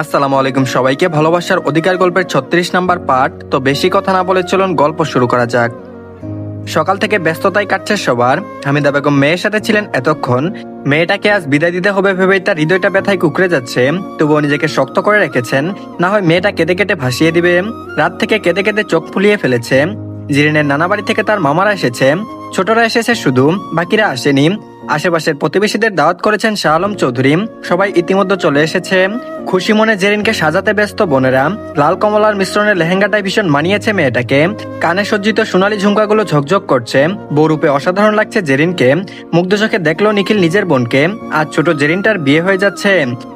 আসসালামু আলাইকুম সবাইকে। ভালোবাসার অধিকার গল্পের ৩৬ নাম্বার পার্ট। তো বেশি কথা না বলে চলুন গল্প শুরু করা যাক। সকাল থেকে ব্যস্ততায় কাটছে সবার। হামিদা বেগম মেয়ের সাথে ছিলেন এতক্ষণ। মেয়েটাকে আজ বিদায় দিতে হবে ভেবেই তার হৃদয়টা ব্যথায় কুকড়ে যাচ্ছে, তবুও নিজেকে শক্ত করে রেখেছেন। না হয় মেয়েটা কেঁদে কেটে ভাসিয়ে দিবে। রাত থেকে কেঁদে কেঁদে চোখ ফুলিয়ে ফেলেছে। জিরিনের নানা বাড়ি থেকে তার মামারা এসেছে, ছোটরা এসেছে শুধু, বাকিরা আসেনি। আশেপাশের প্রতিবেশীদের দাওয়াত করেছেন শাহ আলম চৌধুরী, সবাই ইতিমধ্যে চলে এসেছে। খুশি মনে জেরিনকে সাজাতে ব্যস্ত বোনেরা। লাল কমলার মিশ্রণের লেহেঙ্গাটাই ভীষণ মানিয়েছে মেয়েটাকে। কানে সজ্জিত সোনালী ঝুমকাগুলো ঝকঝক করছে। বউরূপে অসাধারণ লাগছে জেরিনকে। মুগ্ধ চোখে দেখলো নিখিল নিজের বোনকে। আজ ছোট জেরিনটার বিয়ে হয়ে যাচ্ছে,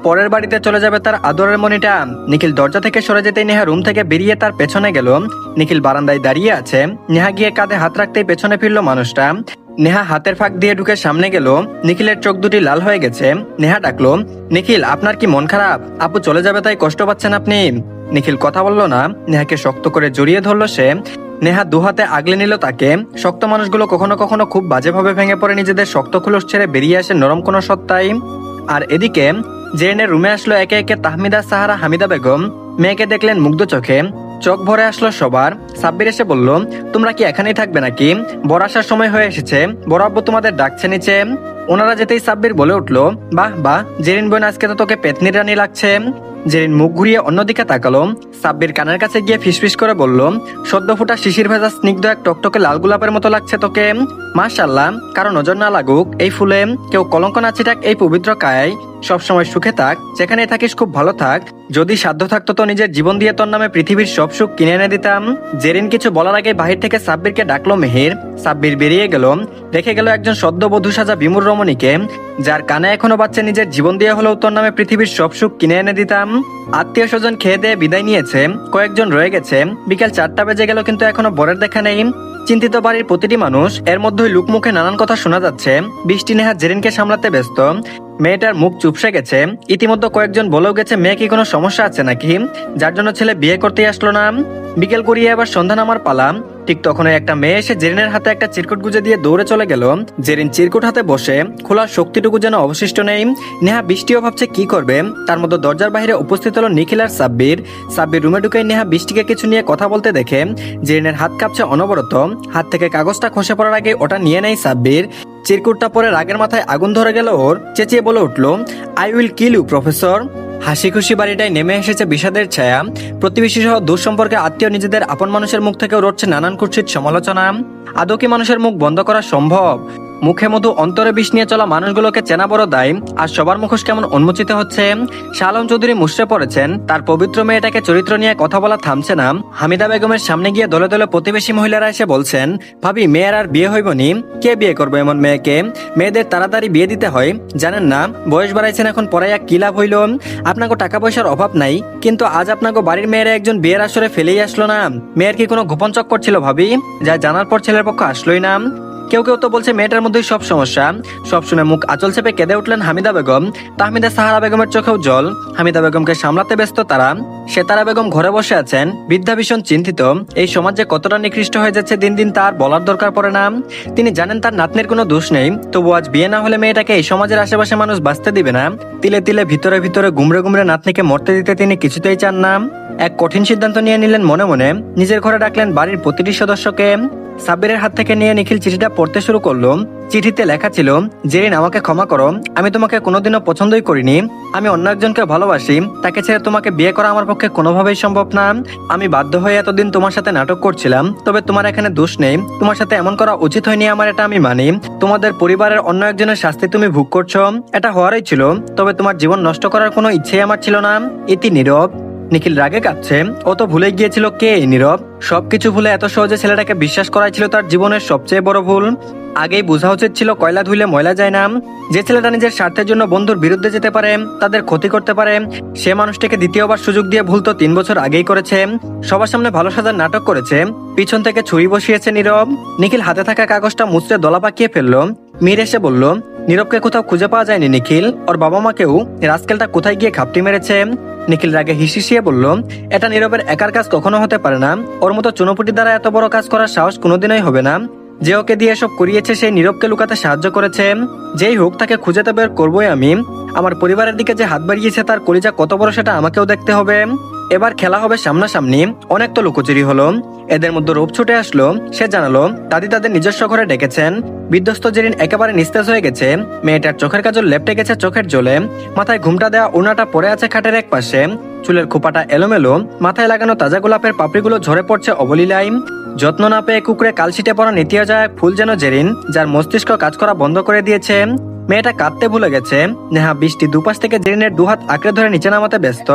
পরের বাড়িতে চলে যাবে তার আদরের মনিটা। নিখিল দরজা থেকে সরে যেতেই নেহা রুম থেকে বেরিয়ে তার পেছনে গেল। নিখিল বারান্দায় দাঁড়িয়ে আছে। নেহা গিয়ে কাঁধে হাত রাখতেই পেছনে ফিরল মানুষটা। নেহা হাতের ফাঁক দিয়ে ঢুকে সামনে গেল। নিখিলের চোখ দুটি লাল হয়ে গেছে। নেহা ডাকলো, নিখিল আপনার কি মন খারাপ? আপু চলে যাবে তাই কষ্ট পাচ্ছেন আপনি? নিখিল কথা বলল না। নেহাকে শক্ত করে জড়িয়ে ধরল সে। নেহা দুহাতে আগলে নিল তাকে। শক্ত মানুষগুলো কখনো কখনো খুব বাজেভাবে ভেঙে পড়ে নিজেদের শক্ত খুলস ছেড়ে বেরিয়ে আসে নরম কোনো সত্তায়। আর এদিকে জেরিনের রুমে আসলো একে একে তাহমিদা, সাহারা, হামিদা বেগম। মেয়েকে দেখলেন মুগ্ধ চোখে। চোখ ভরে আসলো সবার। সাব্বির এসে বলল, তোমরা কি এখানেই থাকবে নাকি? বড় আসার সময় হয়ে এসেছে, বড় আব্বু তোমাদের ডাকছে নিচে। ওনারা যেতেই সাব্বির বলে উঠলো, বাহ বাহ জেরিন বোন, আজকে তো তোকে পেতনির রানী লাগছে। জেরিন মুখ ঘুরিয়ে অন্যদিকে তাকালো। সাব্বির কানের কাছে গিয়ে ফিসফিস করে বলল, সদ্য ফোটা শিশির ভেজা স্নিগ্ধ এক টকটকে লাল গোলাপের মতো লাগছে তোকে। মাশাআল্লাহ, কারো নজর না লাগুক এই ফুলে, কেউ কলঙ্ক না ছিটাক এই পবিত্র কায়ায়। সবসময় সুখে থাক, যেখানে থাকিস খুব ভালো থাক। যদি সাধ্য থাকতো তো নিজের জীবন দিয়ে তোর নামে পৃথিবীর সব সুখ কিনে এনে দিতাম। জেরিন কিছু বলার আগে বাহির থেকে সাব্বিরকে ডাকলো মেহের। সাব্বির বেরিয়ে গেল। দেখে গেল একজন সদ্য বধূ সাজা বিমূর রমণীকে, যার কানে এখনো বাচ্চা নিজের জীবন দিয়ে হলেও তোর নামে পৃথিবীর সব সুখ কিনে এনে দিতাম। আত্মীয় স্বজন খেয়ে দিয়ে বিদায় নিয়েছে, কয়েকজন রয়ে গেছে। বিকেল 4টা বেজে গেল কিন্তু এখনো বরের দেখা নেই। চিন্তিত বাড়ির প্রতিটি মানুষ। এর মধ্যেই লুকমুখে নানান কথা শোনা যাচ্ছে। বৃষ্টি নেহা জেরিনকে সামলাতে ব্যস্ত। মেয়েটার মুখ চুপসে গেছে। ইতিমধ্যে কয়েকজন বলেও গেছে মেয়ে কি কোনো সমস্যা আছে নাকি, যার জন্য ছেলে বিয়ে করতেই আসলো না। বিকেল করিয়ে আবার সন্ধ্যা নামার পালা। ঠিক তখনই একটা মেয়ে এসে জেরিনের হাতে একটা চিরকুট গুজে দিয়ে দৌড়ে চলে গেল। জেরিন চিরকুট হাতে বসে, খোলার শক্তিটুকু যেন অবশিষ্ট নেই। নেহা বৃষ্টিও ভাবছে কি করবে। তার মধ্যে দরজার বাইরে উপস্থিত হলো নিখিল আর সাব্বির। সাব্বির রুমে ঢুকে নেহা বৃষ্টিকে কিছু নিয়ে কথা বলতে দেখে জেরিনের হাত কাঁপছে অনবরত। হাত থেকে কাগজটা খসে পড়ার আগে ওটা নিয়ে নেয় সাব্বির। চিরকুটটা পরে রাগের মাথায় আগুন ধরে গেল ওর। চেঁচিয়ে বলে উঠলো, I will kill you professor. হাসি খুশি বাড়িটায় নেমে এসেছে বিষাদের ছায়া। প্রতিবেশী সহ দূর সম্পর্কে আত্মীয় নিজেদের আপন মানুষের মুখ থেকেও রটছে নানান কুৎসিত সমালোচনা। আদৌ কি মানুষের মুখ বন্ধ করা সম্ভব? মুখে মধু অন্তরে বিষ নিয়ে চলা মানুষগুলোকে চেনা বড় দায়। আর সবার মুখোশ কেমন উন্মোচিত হচ্ছে। শাহ আলম চৌধুরী মুষড়ে পড়েছেন। তার পবিত্র মেয়েটাকে চরিত্র নিয়ে কথা বলা থামছে না। হামিদা বেগমের সামনে গিয়ে দলে দলে প্রতিবেশী মহিলারা এসে বলছেন, ভাবি মেয়ের আর বিয়ে হইবনি? কে বিয়ে করবে এমন মেয়েকে? মেয়েদের তাড়াতাড়ি বিয়ে দিতে হয়, জানেন না? বয়স বাড়াইছেন এখন, পড়াইয়া কি লাভ হইল? আপনাকে টাকা পয়সার অভাব নাই, কিন্তু আজ আপনাকে বাড়ির মেয়েরা একজন বিয়ের আসরে ফেলেই আসলো না। মেয়ের কি কোনো গোপন চক্কর ছিল ভাবি, যা জানার পর ছেলের পক্ষ আসলোই না? কেউ কেউ তো বলছে মেয়েটার মধ্যেই সব সমস্যা। সব শুনে মুখ আঁচল চেপে কেঁদে উঠলেন হামিদা বেগম। তাহমিদা সাহারা বেগমের চোখেও জল। হামিদা বেগমকে সামলাতে ব্যস্ত তারা। সেতারা বেগম ঘরে বসে আছেন, বৃদ্ধা ভীষণ চিন্তিত। এই সমাজ যে কতটা নিকৃষ্ট হয়ে যাচ্ছে দিন দিন তার বলার দরকার পড়ে না। তিনি জানেন তার নাতনির কোনো দোষ নেই, তবু আজ বিয়ে না হলে মেয়েটাকে এই সমাজের আশেপাশে মানুষ বাঁচতে দিবে না। তিলে তিলে ভিতরে ভিতরে গুমরে গুমরে নাতনিকে মরতে দিতে তিনি কিছুতেই চান না। এক কঠিন সিদ্ধান্ত নিয়ে নিলেন মনে মনে। নিজের ঘরে ডাকলেন বাড়ির প্রতিটি সদস্যকে। সাব্বিরের হাত থেকে নিয়ে নিখিল চিঠিটা পড়তে শুরু করলো। চিঠিতে লেখা ছিল, জেরিন আমাকে ক্ষমা করো, আমি তোমাকে কোনোদিনও পছন্দই করিনি। আমি অন্য একজনকে ভালোবাসি, তাকে ছেড়ে তোমাকে বিয়ে করা আমার পক্ষে কোনোভাবেই সম্ভব না। আমি বাধ্য হয়ে এতদিন তোমার সাথে নাটক করছিলাম, তবে তোমার এখানে দোষ নেই। তোমার সাথে এমন করা উচিত হয়নি আমার, এটা আমি মানি। তোমাদের পরিবারের অন্য একজনের শাস্তি তুমি ভোগ করছো, এটা হওয়ারই ছিল। তবে তোমার জীবন নষ্ট করার কোনো ইচ্ছেই আমার ছিল না। ইতি নীরব। নিখিল রাগে কাঁপছে। ও তো ভুলে গিয়েছিল কে এই নীরব। সবকিছু ভুলে এত সহজে ছেলেটাকে বিশ্বাস করাই ছিল তার জীবনের সবচেয়ে বড় ভুল। আগেই বোঝা উচিত ছিল কয়লা ধুইলে ময়লা যায় না। যে ছেলেটা নিজের স্বার্থের জন্য বন্ধুর বিরুদ্ধে যেতে পারে, তাদের ক্ষতি করতে পারে, সে মানুষটাকে দ্বিতীয়বার সুযোগ দিয়ে ভুল তো 3 বছর আগেই করেছে। সবার সামনে ভালো সাজার নাটক করেছে, পিছন থেকে ছুরি বসিয়েছে নীরব। নিখিল হাতে থাকা কাগজটা মুচড়ে দলা পাকিয়ে ফেললো। মীর এসে বলল, নীরবকে কোথাও খুঁজে পাওয়া যায়নি নিখিল। ওর বাবা মাকেও রাস্কেলটা কোথায় গিয়ে খাপটি মেরেছে। নিখিল রাগে হিসিয়ে বলল, এটা নীরবের একার কাজ কখনো হতে পারে না। ওর মতো চুনোপুটি দ্বারা এত বড় কাজ করার সাহস কোনোদিনই হবে না। যে ওকে দিয়ে এসব করিয়েছে সেই নীরবকে লুকাতে সাহায্য করেছে। যেই হোক তাকে খুঁজে তো বের করবোই আমি। আমার পরিবারের দিকে যে হাত বাড়িয়েছে তার কলিজা কত বড় সেটা আমাকেও দেখতে হবে। এবার খেলা হবে সামনাসামনি। অনেক তো লুকোচুরি হলো। এদের মধ্যে রূপ ছুটে আসলো। সে জানালো দাদি তাদের নিজস্ব ঘরে ডেকেছেন। বিধ্বস্ত জেরিন একেবারে নিস্তেজ হয়ে গেছে। মেয়েটার চোখের কাজল লেপটে গেছে চোখের জলে। মাথায় ঘুমটা দেওয়া ওড়নাটা পড়ে আছে খাটের এক পাশে। চুলের খোপাটা এলোমেলো। মাথায় লাগানো তাজা গোলাপের পাপড়িগুলো ঝরে পড়ছে অবলীলায়। যত্ন না পেয়ে কুকুরে কালশিটে পড়া নিতিয়া যায় ফুল যেন জেরিন, যার মস্তিষ্ক কাজ করা বন্ধ করে দিয়েছে। মেয়েটা কাঁদতে ভুলে গেছে। নেহা বৃষ্টি দুপাশ থেকে জেরিনের দুহাত আঁকড়ে ধরে নিচে নামাতে ব্যস্ত।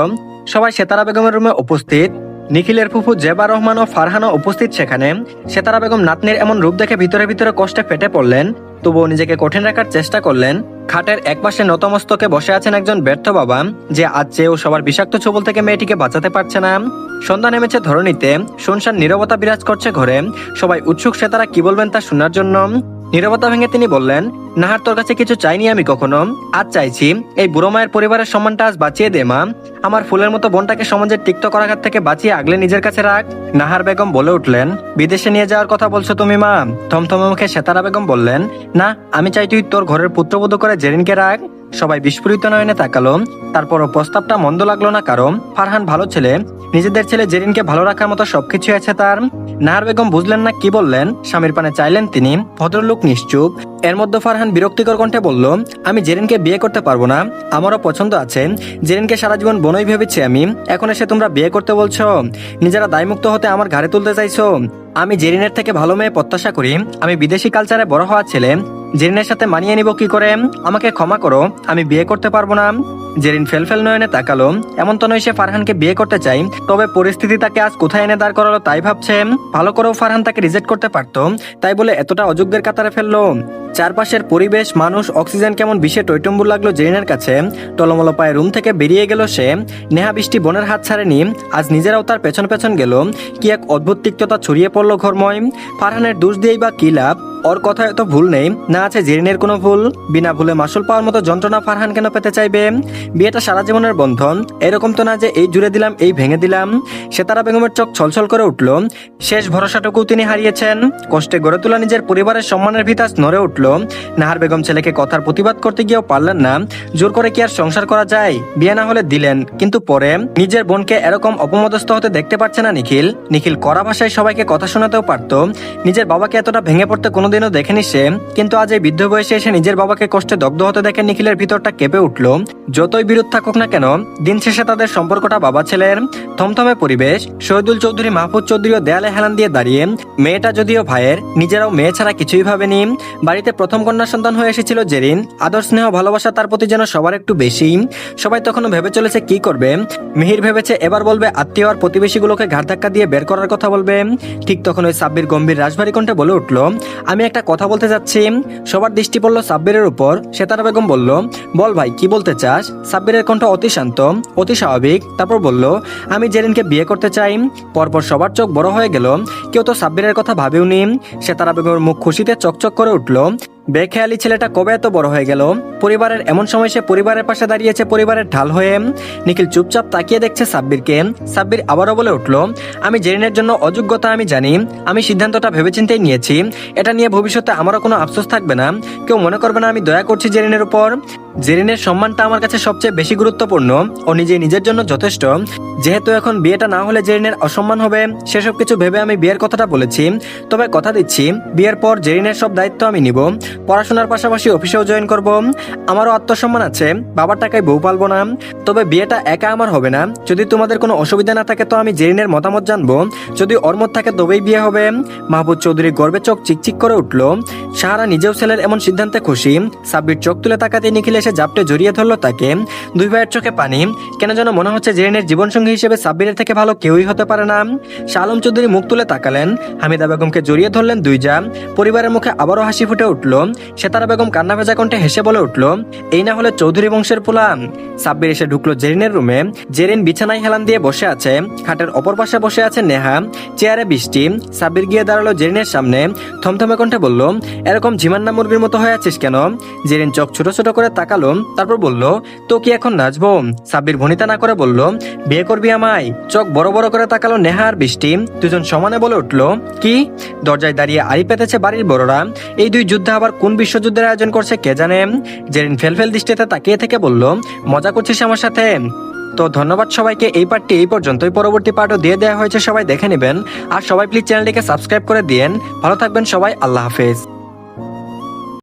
সবাই সেতারা বেগমের রুমে উপস্থিত। নিখিলের ফুফু জেবা রহমান ও ফারহানও উপস্থিত সেখানে। সেতারা বেগম নাতনির এমন রূপ দেখে ভিতরে ভিতরে কষ্টে ফেটে পড়লেন। তবুও নিজেকে কঠিন রাখার চেষ্টা করলেন। খাটের একপাশে নতমস্তকে বসে আছেন একজন ব্যর্থ বাবা, যে আজ চেয়েও সবার বিষাক্ত ছোবল থেকে মেয়েটিকে বাঁচাতে পারছে না। সন্ধ্যা নেমেছে ধরণীতে। শুনশান নীরবতা বিরাজ করছে ঘরে। সবাই উৎসুক সেতারা কি বলবেন তা শোনার জন্য। নীরবতা ভেঙে তিনি বললেন, নাহার তোর কাছে কিছু চাইনি আমি কখনো, আজ চাইছি। এই বুড়ো মায়ের পরিবারের সম্মানটা আজ বাঁচিয়ে দে মা। আমার ফুলের মতো বোনটাকে সমাজের তিক্ত করাঘাত থেকে বাঁচিয়ে আগলে নিজের কাছে রাখ। নাহার বেগম বলে উঠলেন, বিদেশে নিয়ে যাওয়ার কথা বলছো তুমি মা? থমথমে মুখে সেতারা বেগম বললেন, না, আমি চাই তুই তোর ঘরের পুত্রবধূ করে জেরিনকে রাখ। সবাই বিস্ফোরিত নয়নে তাকালো। তারপরও প্রস্তাবটা মন্দ লাগলো না কারণ ফারহান ভালো ছেলে। নিজেদের ছেলে জেরিনকে ভালো রাখার মতো সবকিছু আছে তার। নাহার বেগম বুঝলেন না কি বললেন। স্বামীর পানে চাইলেন তিনি। ভদ্রলোক নিশ্চুপ। এর মধ্যে ফারহান বিরক্তিকর কণ্ঠে বলল, আমি জেরিনকে বিয়ে করতে পারবো না। আমারও পছন্দ আছে। জেরিনকে সারা জীবন বোনই ভেবেছি আমি। এখন এসে তোমরা বিয়ে করতে বলছো? নিজেরা দায়মুক্ত হতে আমার ঘাড়ে তুলতে চাইছো? আমি জেরিনের থেকে ভালো মেয়ে প্রত্যাশা করি। আমি বিদেশি কালচারে বড় হওয়া ছেলে। জেরিনের সাথে মানিয়ে নিব কি করে? আমাকে ক্ষমা করো, আমি বিয়ে করতে পারবো না। জেরিন ফেলফেল নয়নে তাকালো। এমন তো নয় সে ফারহানকে বিয়ে করতে চাই, তবে পরিস্থিতি তাকে আজ কোথায় এনে দাঁড় করালো তাই ভাবছে। ভালো করেও ফারহান তাকে রিজেক্ট করতে পারতো, তাই বলে এতটা অযোগ্যের কাতারে ফেললো। চারপাশের পরিবেশ, মানুষ, অক্সিজেন কেমন বিষে টইটম্বুর লাগলো জেরিনের কাছে। টলমলো পায়ে রুম থেকে বেরিয়ে গেল সে। নেহা বৃষ্টি বোনের হাত ছাড়েনি। আজ নিজেরাও তার পেছন পেছন গেল। কি এক অদ্ভুত তিক্ততা ছড়িয়ে পড়লো ঘরময়। ফারহানের দোষ দিয়েই বা কি লাভ? ওর কথায় তো ভুল নেই, না আছে জেরিনের কোনো ভুল। বিনা ভুলে মাসুল পাওয়ার মতো যন্ত্রণা ফারহান কেন পেতে চাইবে? বিয়েটা সারা জীবনের বন্ধন, এরকম তো না যে এই জুড়ে দিলাম এই ভেঙে দিলাম। সেতারা বেগমের চোখ ছলছল করে উঠল। শেষ ভরসাটুকু তিনি হারিয়েছেন। কষ্টে গড়ে তোলা নিজের পরিবারের সম্মানের ভিত আজ নড়ে উঠল। নাহার বেগম ছেলেকে কথার প্রতিবাদ করতে গিয়েও পারলেন না। জোর করে কি আর সংসার করা যায়? বিয়ে না হলে দিলেন, কিন্তু পরে নিজের বোনকে এরকম অপমদস্থ হতে দেখতে পারছে না নিখিল। নিখিল কড়া ভাষায় সবাইকে কথা শোনাতেও পারত। নিজের বাবাকে এতটা ভেঙে পড়তে কোনোদিনও দেখেনি সে, কিন্তু আজ এই বৃদ্ধ বয়সে এসে নিজের বাবাকে কষ্টে দগ্ধ হতে দেখে নিখিলের ভিতরটা কেঁপে উঠল। যতই বিরোধ থাকুক না কেন, দিন শেষে তাদের সম্পর্কটা বাবা ছেলের। থমথমে পরিবেশ। শহীদুল চৌধুরী, মাহফুজ চৌধুরীও দেয়ালে হেলান দিয়ে দাঁড়িয়ে। মেয়েটা যদিও ভাইয়ের, নিজেরাও মেয়ে ছাড়া কিছুই ভাবেনি। বাড়িতে প্রথম কন্যা সন্তান হয়ে এসেছিল জেরিন। আদর, স্নেহ, ভালোবাসা তার প্রতি যেন সবার একটু বেশি। সবাই তখনও ভেবে চলেছে কি করবে। মিহির ভেবেছে এবার বলবে আত্মীয় আর প্রতিবেশীগুলোকে ঘাড় ধাক্কা দিয়ে বের করার কথা বলবে। ঠিক তখন ওই সাব্বির গম্ভীর রাজবাড়ি কণ্ঠে বলে উঠল, আমি একটা কথা বলতে যাচ্ছি। সবার দৃষ্টি পড়ল সাব্বিরের উপর। সেতারা বেগম বলল, বল ভাই, কি বলতে চাস? সাব্বিরের কণ্ঠ অতি শান্ত, অতি স্বাভাবিক। তারপর বলল, আমি জেরিনকে বিয়ে করতে চাই। পরপর সবার চোখ বড় হয়ে গেল। কেউ তো সাব্বিরের কথা ভাবেওনি। সেতারা বেগমের মুখ খুশিতে চকচক করে উঠল। বেখেয়ালি ছেলেটা কবে এত বড় হয়ে গেল? পরিবারের এমন সময় সে পরিবারের পাশে দাঁড়িয়েছে, পরিবারের ঢাল হয়ে। নিখিল চুপচাপ তাকিয়ে দেখছে সাব্বিরকে। সাব্বির আবারও বলে উঠল, আমি জেরিনের জন্য অযোগ্যতা আমি জানি। আমি সিদ্ধান্তটা ভেবেচিন্তেই নিয়েছি। এটা নিয়ে ভবিষ্যতে আমারও কোনো আফসোস থাকবে না। কেউ মনে করবে না আমি দয়া করছি জেরিনের উপর। জেরিনের সম্মানটা আমার কাছে সবচেয়ে বেশি গুরুত্বপূর্ণ। ও নিজের জন্য যথেষ্ট। যেহেতু এখন বিয়েটা না হলে জেরিনের অসম্মান হবে, সেসব কিছু ভেবে আমি বিয়ের কথাটা বলেছি। তবে কথা দিচ্ছি, বিয়ের পর জেরিনের সব দায়িত্ব আমি নিব। পড়াশোনার পাশাপাশি অফিসেও জয়েন করব। আমারও আত্মসম্মান আছে, বাবার টাকায় বউ পালবো না। তবে বিয়েটা একা আমার হবে না। যদি তোমাদের কোনো অসুবিধা না থাকে তো আমি জেরিনের মতামত জানবো। যদি ওর মত থাকে তবেই বিয়ে হবে। মাহবুব চৌধুরী গর্বে চোখ চিকচিক করে উঠল। সাহারা নিজেও ছেলের এমন সিদ্ধান্তে খুশি। সাব্বির চোখ তুলে তাকাতে নিখিল এসে জাপটে জড়িয়ে ধরলো তাকে। দুই ভাইয়ের চোখে পানি। কেন যেন মনে হচ্ছে জেরিনের জীবনসঙ্গী হিসেবে সাব্বিরের থেকে ভালো কেউই হতে পারে না। শাহ আলম চৌধুরী মুখ তুলে তাকালেন। হামিদা বেগমকে জড়িয়ে ধরলেন দুই জা। পরিবারের মুখে আবারও হাসি ফুটে উঠল। সেতারা বেগম কান্না ভেজা কণ্ঠে হেসে বলে উঠল, এই না হলে চৌধুরী বংশের পোলা। সাব্বির এসে ঢুকলো জেরিনের রুমে। জেরিন বিছানায় হেলান দিয়ে বসে আছে, খাটের অপর পাশে বসে আছে নেহা, চেয়ারে বৃষ্টি। সাব্বির গিয়ে দাঁড়ালো জেরিনের সামনে, থমথমে কণ্ঠে বলল, এরকম ঝিমান্না মুরগির মতো হয়ে আছিস কেন? জেরিন চোখ ছোট ছোট করে তাকালো, তারপর বলল, তো কি এখন নাচবো? সাব্বির ভনিতা না করে বলল, বিয়ে করবি আমায়? চোখ বড় বড় করে তাকালো নেহা আর বৃষ্টি, দুজন সমানে বলে উঠলো, কি? দরজায় দাঁড়িয়ে আড়ি পেতেছে বাড়ির বড়রা। এই দুই যুদ্ধে আবার কোন বিশ্বযুদ্ধের আয়োজন করছে কে জানে। জেরিন ফেলফেল দৃষ্টিতে তাকিয়ে থেকে বলল, মজা করছিস আমার সাথে? তো ধন্যবাদ সবাইকে, এই পার্টটি এই পর্যন্তই। পরবর্তী পার্টও দিয়ে দেওয়া হয়েছে, সবাই দেখে নেবেন। আর সবাই প্লিজ চ্যানেলটিকে সাবস্ক্রাইব করে দিয়েন। ভালো থাকবেন সবাই, আল্লাহ হাফেজ।